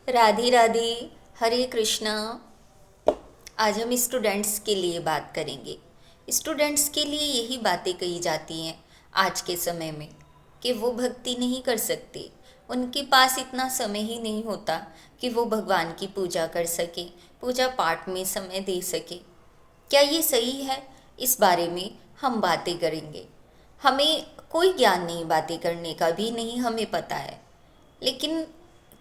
राधे राधे। हरे कृष्णा। आज हम स्टूडेंट्स के लिए बात करेंगे। स्टूडेंट्स के लिए यही बातें कही जाती हैं आज के समय में कि वो भक्ति नहीं कर सकते। उनके पास इतना समय ही नहीं होता कि वो भगवान की पूजा कर सके, पूजा पाठ में समय दे सके। क्या ये सही है? इस बारे में हम बातें करेंगे। हमें कोई ज्ञान नहीं बातें करने का, भी नहीं हमें पता है, लेकिन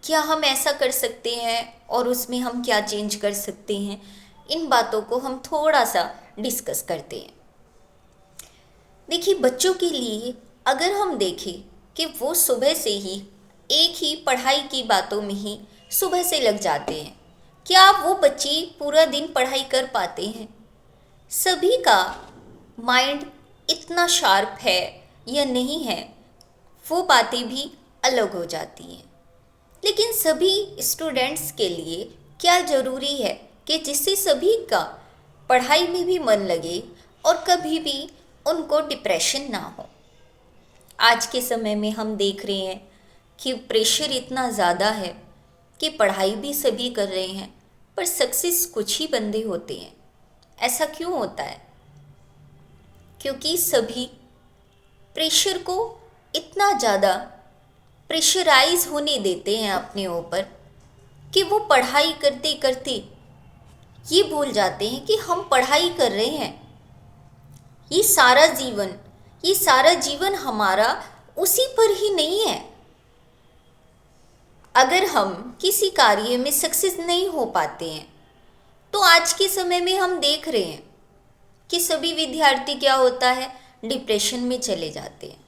क्या हम ऐसा कर सकते हैं और उसमें हम क्या चेंज कर सकते हैं, इन बातों को हम थोड़ा सा डिस्कस करते हैं। देखिए, बच्चों के लिए अगर हम देखें कि वो सुबह से ही एक ही पढ़ाई की बातों में ही सुबह से लग जाते हैं, क्या वो बच्चे पूरा दिन पढ़ाई कर पाते हैं? सभी का माइंड इतना शार्प है या नहीं है, वो बातें भी अलग हो जाती हैं। लेकिन सभी स्टूडेंट्स के लिए क्या ज़रूरी है कि जिससे सभी का पढ़ाई में भी मन लगे और कभी भी उनको डिप्रेशन ना हो। आज के समय में हम देख रहे हैं कि प्रेशर इतना ज़्यादा है कि पढ़ाई भी सभी कर रहे हैं, पर सक्सेस कुछ ही बंदे होते हैं। ऐसा क्यों होता है? क्योंकि सभी प्रेशर को इतना ज़्यादा प्रेशराइज होने देते हैं अपने ऊपर कि वो पढ़ाई करते करते ये भूल जाते हैं कि हम पढ़ाई कर रहे हैं। ये सारा जीवन ये सारा जीवन हमारा उसी पर ही नहीं है। अगर हम किसी कार्य में सक्सेस नहीं हो पाते हैं तो आज के समय में हम देख रहे हैं कि सभी विद्यार्थी क्या होता है, डिप्रेशन में चले जाते हैं।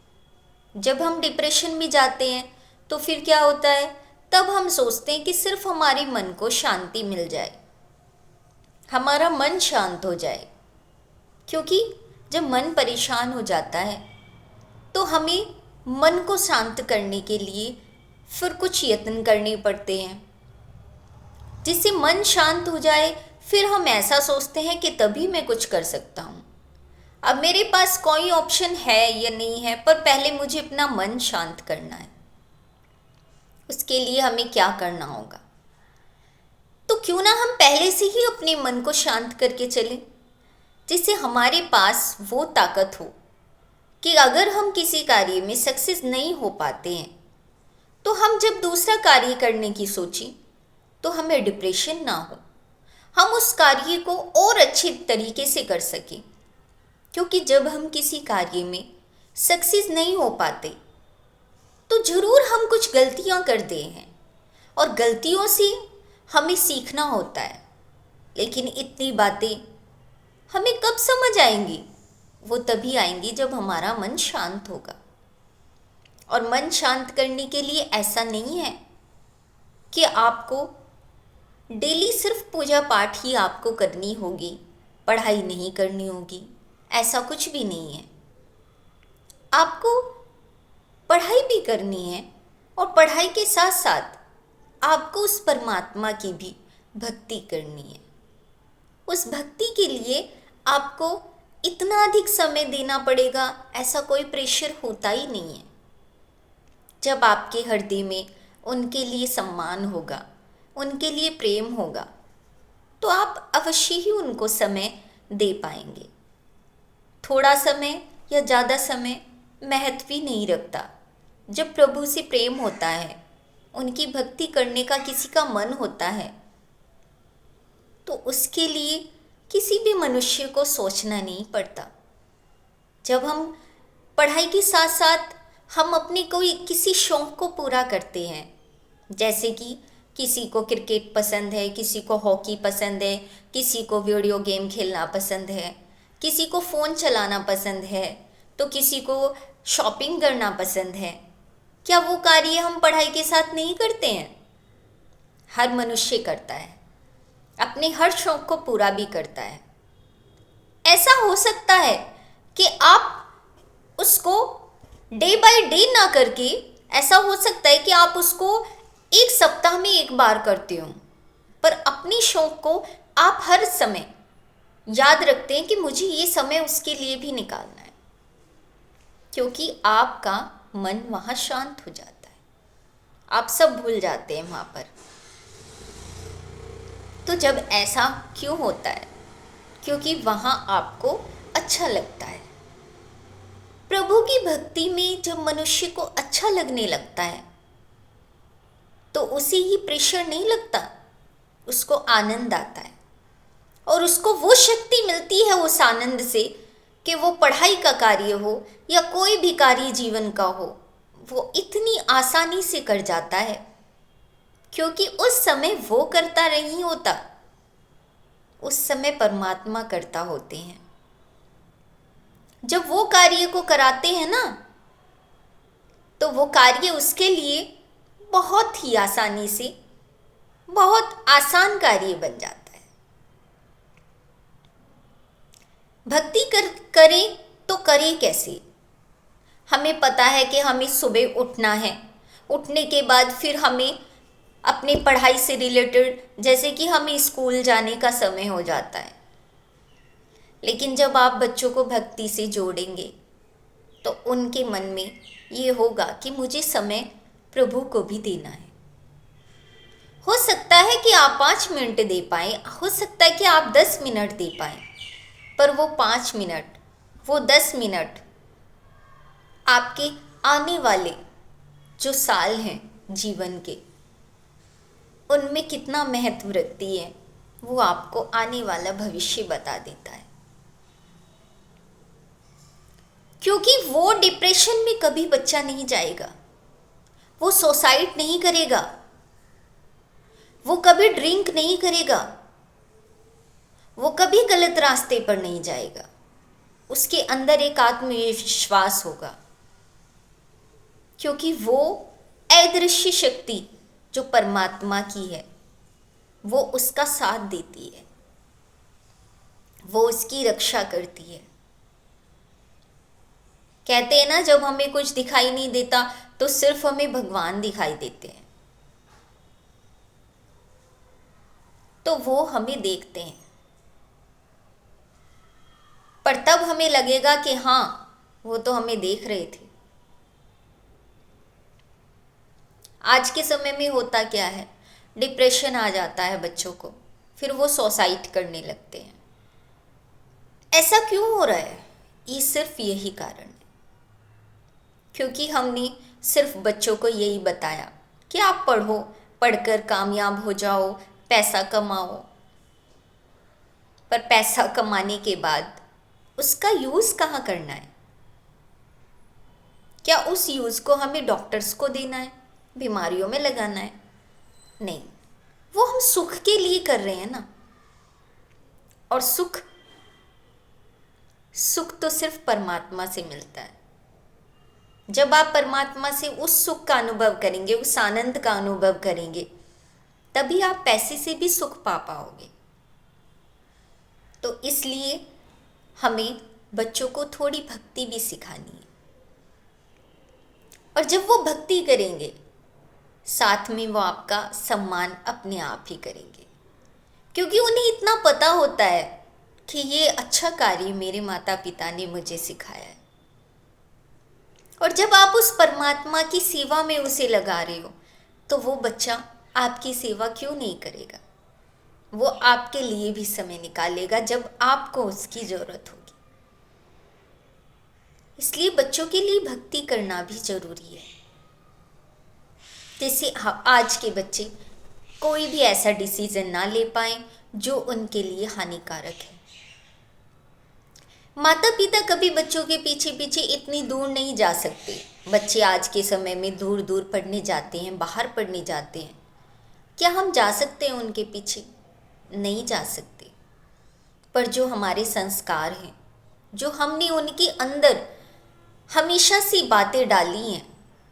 जब हम डिप्रेशन में जाते हैं तो फिर क्या होता है, तब हम सोचते हैं कि सिर्फ हमारे मन को शांति मिल जाए, हमारा मन शांत हो जाए। क्योंकि जब मन परेशान हो जाता है तो हमें मन को शांत करने के लिए फिर कुछ यत्न करने पड़ते हैं, जिससे मन शांत हो जाए। फिर हम ऐसा सोचते हैं कि तभी मैं कुछ कर सकता हूँ। अब मेरे पास कोई ऑप्शन है या नहीं है, पर पहले मुझे अपना मन शांत करना है। उसके लिए हमें क्या करना होगा? तो क्यों ना हम पहले से ही अपने मन को शांत करके चलें, जिससे हमारे पास वो ताकत हो कि अगर हम किसी कार्य में सक्सेस नहीं हो पाते हैं तो हम जब दूसरा कार्य करने की सोचें तो हमें डिप्रेशन ना हो, हम उस कार्य को और अच्छे तरीके से कर सकें। क्योंकि जब हम किसी कार्य में सक्सेस नहीं हो पाते तो ज़रूर हम कुछ गलतियां करते हैं और गलतियों से हमें सीखना होता है। लेकिन इतनी बातें हमें कब समझ आएंगी? वो तभी आएंगी जब हमारा मन शांत होगा। और मन शांत करने के लिए ऐसा नहीं है कि आपको डेली सिर्फ पूजा पाठ ही आपको करनी होगी, पढ़ाई नहीं करनी होगी। ऐसा कुछ भी नहीं है। आपको पढ़ाई भी करनी है और पढ़ाई के साथ साथ आपको उस परमात्मा की भी भक्ति करनी है। उस भक्ति के लिए आपको इतना अधिक समय देना पड़ेगा, ऐसा कोई प्रेशर होता ही नहीं है। जब आपके हृदय में उनके लिए सम्मान होगा, उनके लिए प्रेम होगा, तो आप अवश्य ही उनको समय दे पाएंगे। थोड़ा समय या ज़्यादा समय महत्व ही नहीं रखता। जब प्रभु से प्रेम होता है, उनकी भक्ति करने का किसी का मन होता है, तो उसके लिए किसी भी मनुष्य को सोचना नहीं पड़ता। जब हम पढ़ाई के साथ साथ हम अपने कोई किसी शौक़ को पूरा करते हैं, जैसे कि किसी को क्रिकेट पसंद है, किसी को हॉकी पसंद है, किसी को वीडियो गेम खेलना पसंद है, किसी को फ़ोन चलाना पसंद है, तो किसी को शॉपिंग करना पसंद है। क्या वो कार्य हम पढ़ाई के साथ नहीं करते हैं? हर मनुष्य करता है, अपने हर शौक़ को पूरा भी करता है। ऐसा हो सकता है कि आप उसको डे बाय डे ना करके, ऐसा हो सकता है कि आप उसको एक सप्ताह में एक बार करते हो, पर अपनी शौक़ को आप हर समय याद रखते हैं कि मुझे ये समय उसके लिए भी निकालना है। क्योंकि आपका मन वहाँ शांत हो जाता है, आप सब भूल जाते हैं वहाँ पर। तो जब ऐसा क्यों होता है? क्योंकि वहाँ आपको अच्छा लगता है। प्रभु की भक्ति में जब मनुष्य को अच्छा लगने लगता है तो उसे ही प्रेशर नहीं लगता, उसको आनंद आता है और उसको वो शक्ति मिलती है उस आनंद से कि वो पढ़ाई का कार्य हो या कोई भी कार्य जीवन का हो, वो इतनी आसानी से कर जाता है क्योंकि उस समय वो करता नहीं होता, उस समय परमात्मा करता होते हैं। जब वो कार्य को कराते हैं ना तो वो कार्य उसके लिए बहुत ही आसानी से बहुत आसान कार्य बन जाता है। भक्ति करें तो करें कैसे? हमें पता है कि हमें सुबह उठना है, उठने के बाद फिर हमें अपनी पढ़ाई से रिलेटेड, जैसे कि हमें स्कूल जाने का समय हो जाता है, लेकिन जब आप बच्चों को भक्ति से जोड़ेंगे तो उनके मन में ये होगा कि मुझे समय प्रभु को भी देना है। हो सकता है कि आप 5 मिनट दे पाएँ, हो सकता है कि आप 10 मिनट दे पाएँ, पर वो 5 मिनट, वो 10 मिनट आपके आने वाले जो साल हैं जीवन के, उनमें कितना महत्व रखती है, वो आपको आने वाला भविष्य बता देता है। क्योंकि वो डिप्रेशन में कभी बच्चा नहीं जाएगा, वो सुसाइड नहीं करेगा, वो कभी ड्रिंक नहीं करेगा, वो कभी गलत रास्ते पर नहीं जाएगा। उसके अंदर एक आत्मविश्वास होगा क्योंकि वो अदृश्य शक्ति जो परमात्मा की है वो उसका साथ देती है, वो उसकी रक्षा करती है। कहते हैं ना, जब हमें कुछ दिखाई नहीं देता तो सिर्फ हमें भगवान दिखाई देते हैं, तो वो हमें देखते हैं, पर तब हमें लगेगा कि हाँ, वो तो हमें देख रहे थे। आज के समय में होता क्या है, डिप्रेशन आ जाता है बच्चों को, फिर वो सुसाइड करने लगते हैं। ऐसा क्यों हो रहा है? ये सिर्फ यही कारण है क्योंकि हमने सिर्फ बच्चों को यही बताया कि आप पढ़ो, पढ़कर कामयाब हो जाओ, पैसा कमाओ, पर पैसा कमाने के बाद उसका यूज़ कहाँ करना है? क्या उस यूज़ को हमें डॉक्टर्स को देना है, बीमारियों में लगाना है? नहीं, वो हम सुख के लिए कर रहे हैं ना। और सुख तो सिर्फ परमात्मा से मिलता है। जब आप परमात्मा से उस सुख का अनुभव करेंगे, उस आनंद का अनुभव करेंगे, तभी आप पैसे से भी सुख पा पाओगे। तो इसलिए हमें बच्चों को थोड़ी भक्ति भी सिखानी है, और जब वो भक्ति करेंगे साथ में वो आपका सम्मान अपने आप ही करेंगे, क्योंकि उन्हें इतना पता होता है कि ये अच्छा कार्य मेरे माता पिता ने मुझे सिखाया है। और जब आप उस परमात्मा की सेवा में उसे लगा रहे हो तो वो बच्चा आपकी सेवा क्यों नहीं करेगा? वो आपके लिए भी समय निकालेगा जब आपको उसकी ज़रूरत होगी। इसलिए बच्चों के लिए भक्ति करना भी ज़रूरी है। जैसे आज के बच्चे कोई भी ऐसा डिसीजन ना ले पाएं जो उनके लिए हानिकारक है। माता पिता कभी बच्चों के पीछे पीछे इतनी दूर नहीं जा सकते। बच्चे आज के समय में दूर दूर पढ़ने जाते हैं, बाहर पढ़ने जाते हैं। क्या हम जा सकते हैं उनके पीछे? नहीं जा सकते। पर जो हमारे संस्कार हैं, जो हमने उनके अंदर हमेशा से बातें डाली हैं,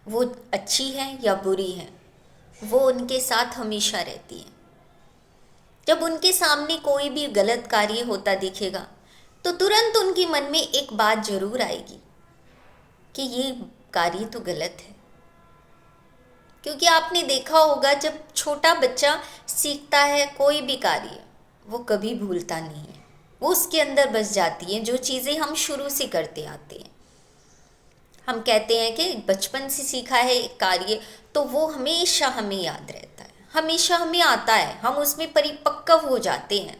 वो अच्छी हैं या बुरी हैं, वो उनके साथ हमेशा रहती हैं। जब उनके सामने कोई भी गलत कार्य होता दिखेगा तो तुरंत उनके मन में एक बात जरूर आएगी कि ये कार्य तो गलत है। क्योंकि आपने देखा होगा, जब छोटा बच्चा सीखता है कोई भी कार्य, वो कभी भूलता नहीं है, वो उसके अंदर बस जाती हैं जो चीज़ें हम शुरू से करते आते हैं। हम कहते हैं कि बचपन से सीखा है एक कार्य तो वो हमेशा हमें याद रहता है, हमेशा हमें आता है, हम उसमें परिपक्व हो जाते हैं।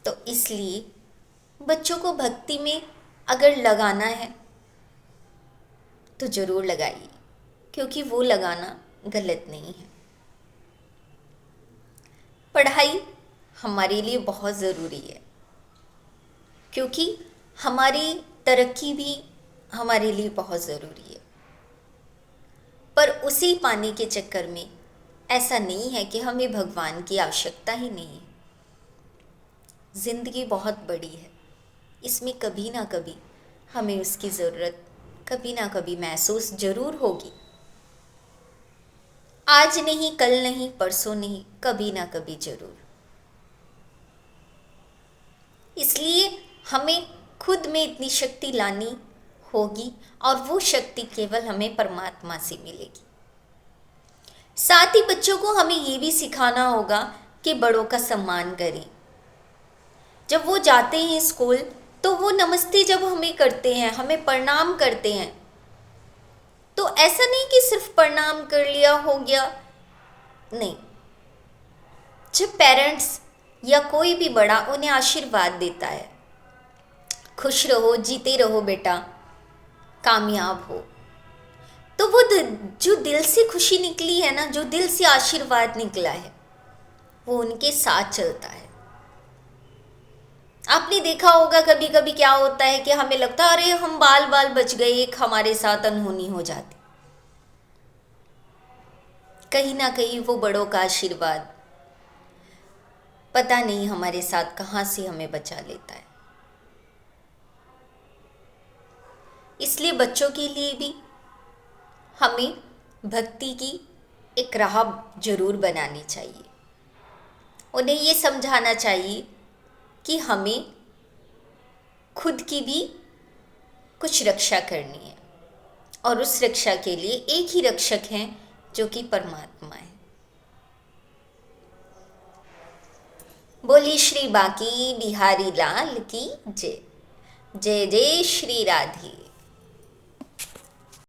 तो इसलिए बच्चों को भक्ति में अगर लगाना है तो ज़रूर लगाइए, क्योंकि वो लगाना गलत नहीं है। पढ़ाई हमारे लिए बहुत ज़रूरी है, क्योंकि हमारी तरक्की भी हमारे लिए बहुत ज़रूरी है। पर उसे पाने के चक्कर में ऐसा नहीं है कि हमें भगवान की आवश्यकता ही नहीं है। ज़िंदगी बहुत बड़ी है, इसमें कभी ना कभी हमें उसकी ज़रूरत कभी ना कभी महसूस ज़रूर होगी। आज नहीं, कल नहीं, परसों नहीं, कभी ना कभी ज़रूर। इसलिए हमें खुद में इतनी शक्ति लानी होगी, और वो शक्ति केवल हमें परमात्मा से मिलेगी। साथ ही बच्चों को हमें ये भी सिखाना होगा कि बड़ों का सम्मान करें। जब वो जाते हैं स्कूल तो वो नमस्ते जब हमें करते हैं, हमें प्रणाम करते हैं, तो ऐसा नहीं कि सिर्फ प्रणाम कर लिया हो गया, नहीं। जब पेरेंट्स या कोई भी बड़ा उन्हें आशीर्वाद देता है, खुश रहो, जीते रहो बेटा, कामयाब हो, तो वो जो दिल से खुशी निकली है ना, जो दिल से आशीर्वाद निकला है, वो उनके साथ चलता है। आपने देखा होगा कभी कभी क्या होता है कि हमें लगता है अरे हम बाल बाल बच गए, एक हमारे साथ अनहोनी हो जाती। कहीं ना कहीं वो बड़ों का आशीर्वाद पता नहीं हमारे साथ कहाँ से हमें बचा लेता है। इसलिए बच्चों के लिए भी हमें भक्ति की एक राह जरूर बनानी चाहिए। उन्हें ये समझाना चाहिए कि हमें खुद की भी कुछ रक्षा करनी है, और उस रक्षा के लिए एक ही रक्षक हैं जो कि परमात्मा है। बोली श्री बांकी बिहारी लाल की जय। जय जय श्री राधे।